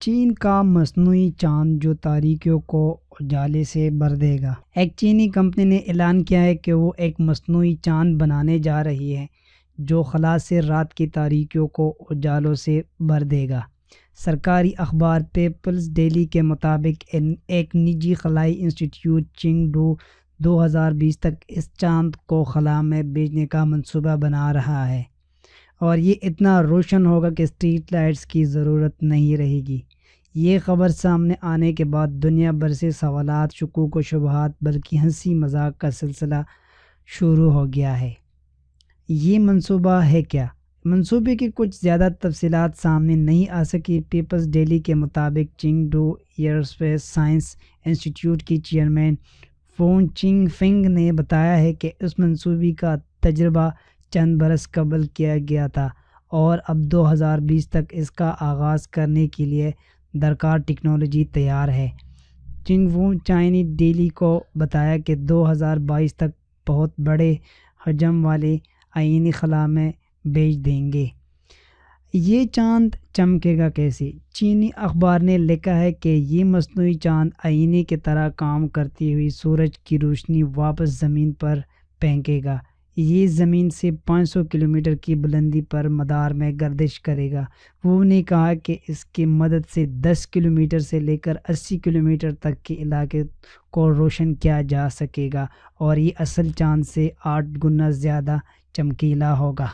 چین کا مصنوعی چاند جو تاریکیوں کو اجالے سے بھر دے گا۔ ایک چینی کمپنی نے اعلان کیا ہے کہ وہ ایک مصنوعی چاند بنانے جا رہی ہے جو خلا سے رات کی تاریکیوں کو اجالوں سے بھر دے گا۔ سرکاری اخبار پیپلز ڈیلی کے مطابق ایک نجی خلائی انسٹی ٹیوٹ چنگڈو 2020 تک اس چاند کو خلا میں بھیجنے کا منصوبہ بنا رہا ہے، اور یہ اتنا روشن ہوگا کہ اسٹریٹ لائٹس کی ضرورت نہیں رہے گی۔ یہ خبر سامنے آنے کے بعد دنیا بھر سے سوالات، شکوک و شبہات بلکہ ہنسی مذاق کا سلسلہ شروع ہو گیا ہے۔ یہ منصوبہ ہے کیا؟ منصوبے کی کچھ زیادہ تفصیلات سامنے نہیں آ سکی۔ پیپلز ڈیلی کے مطابق چنگڈو ایئرسپیس سائنس انسٹی ٹیوٹ کی چیئرمین فون چنگ فنگ نے بتایا ہے کہ اس منصوبے کا تجربہ چند برس قبل کیا گیا تھا اور اب 2020 تک اس کا آغاز کرنے کے لیے درکار ٹیکنالوجی تیار ہے۔ چنگ فنگ چینی ڈیلی کو بتایا کہ 2022 تک بہت بڑے حجم والے آئینی خلا میں بھیج دیں گے۔ یہ چاند چمکے گا کیسے؟ چینی اخبار نے لکھا ہے کہ یہ مصنوعی چاند آئینے کی طرح کام کرتی ہوئی سورج کی روشنی واپس زمین پر پھینکے گا۔ یہ زمین سے 500 کلومیٹر کی بلندی پر مدار میں گردش کرے گا۔ وہ نے کہا کہ اس کی مدد سے 10 کلومیٹر سے لے کر 80 کلومیٹر تک کے علاقے کو روشن کیا جا سکے گا اور یہ اصل چاند سے 8 گنا زیادہ چمکیلا ہوگا۔